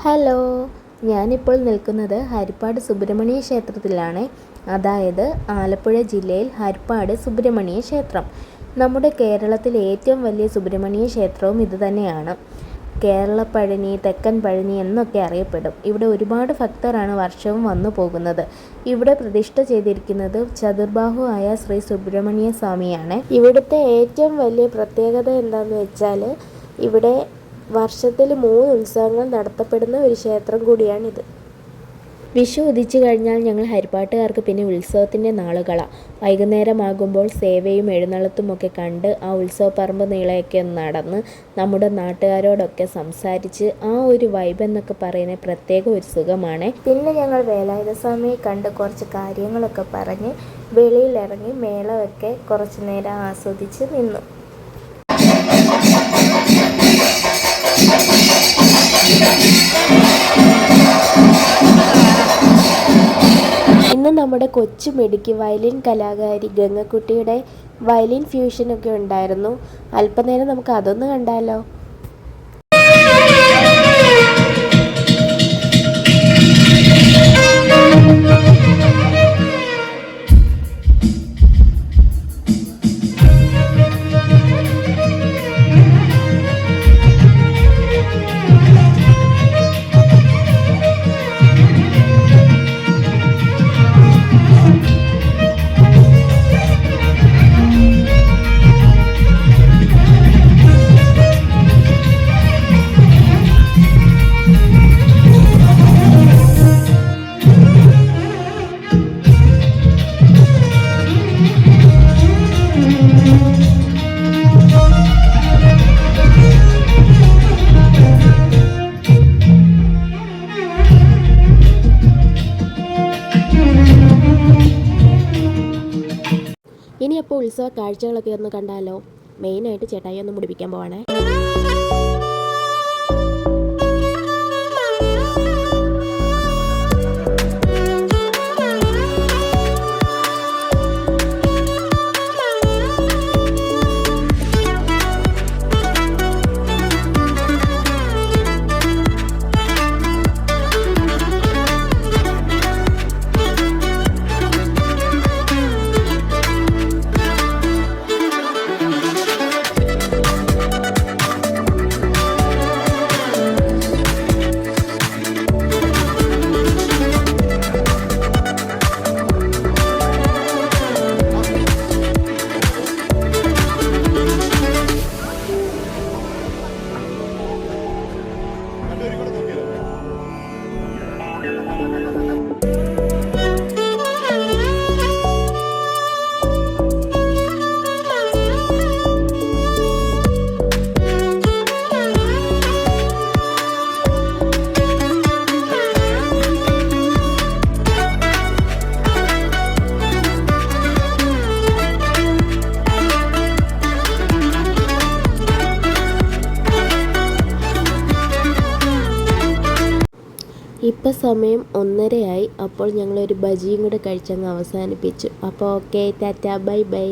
Hello, ഞാനിപ്പോൾ നിൽക്കുന്നത് ഹരിപ്പാട് സുബ്രഹ്മണ്യ ക്ഷേത്രത്തിലാണ്. അതായത് ആലപ്പുഴ ജില്ലയിൽ ഹരിപ്പാട് സുബ്രഹ്മണ്യ ക്ഷേത്രം. നമ്മുടെ കേരളത്തിലെ ഏറ്റവും വലിയ സുബ്രഹ്മണ്യ ക്ഷേത്രവും ഇതുതന്നെയാണ്. കേരള പഴനി, തെക്കൻ പഴനി എന്നൊക്കെ അറിയപ്പെടും. ഇവിടെ ഒരുപാട് ഭക്തരാണ് വർഷവും വന്നു പോകുന്നത്. ഇവിടെ പ്രതിഷ്ഠ ചെയ്തിരിക്കുന്നത് ചതുർബാഹുവായ ശ്രീ സുബ്രഹ്മണ്യ സ്വാമിയാണ്. ഇവിടുത്തെ ഏറ്റവും വലിയ പ്രത്യേകത എന്താണെന്ന് വെച്ചാൽ ഇവിടെ വർഷത്തിൽ 3 ഉത്സവങ്ങൾ നടത്തപ്പെടുന്ന ഒരു ക്ഷേത്രം കൂടിയാണിത്. വിഷു ഉദിച്ചു കഴിഞ്ഞാൽ ഞങ്ങൾ ഹരിപ്പാട്ടുകാർക്ക് പിന്നെ ഉത്സവത്തിൻ്റെ നാളുകളാണ്. വൈകുന്നേരമാകുമ്പോൾ സേവയും എഴുന്നള്ളത്തുമൊക്കെ കണ്ട് ആ ഉത്സവപ്പറമ്പ് നീളയൊക്കെ നടന്ന് നമ്മുടെ നാട്ടുകാരോടൊക്കെ സംസാരിച്ച് ആ ഒരു വൈബ് എന്നൊക്കെ പറയുന്നത് പ്രത്യേക ഒരു സുഖമാണ്. പിന്നെ ഞങ്ങൾ വേലായുധ സ്വാമിയെ കണ്ട് കുറച്ച് കാര്യങ്ങളൊക്കെ പറഞ്ഞ് വെളിയിലിറങ്ങി മേളമൊക്കെ കുറച്ച് നേരം ആസ്വദിച്ച് നിന്നു. ഇന്ന് നമ്മുടെ കൊച്ചു മിടുക്കി വയലിൻ കലാകാരി ഗംഗക്കുട്ടിയുടെ വയലിൻ ഫ്യൂഷനൊക്കെ ഉണ്ടായിരുന്നു. അല്പനേരം നമുക്ക് അതൊന്ന് കണ്ടാലോ? ഇനി അപ്പോൾ ഉത്സവ കാഴ്ചകളൊക്കെ ഒന്ന് കണ്ടാലോ? മെയിനായിട്ട് ചേട്ടായി ഒന്ന് മുടിപ്പിക്കാൻ പോവാണേ. ഇപ്പം സമയം 1:30 ആയി. അപ്പോൾ ഞങ്ങളൊരു ബജിയും കൂടെ കഴിച്ചങ്ങ് അവസാനിപ്പിച്ചു. അപ്പോൾ ഓക്കെ, ടാറ്റ, ബൈ ബൈ.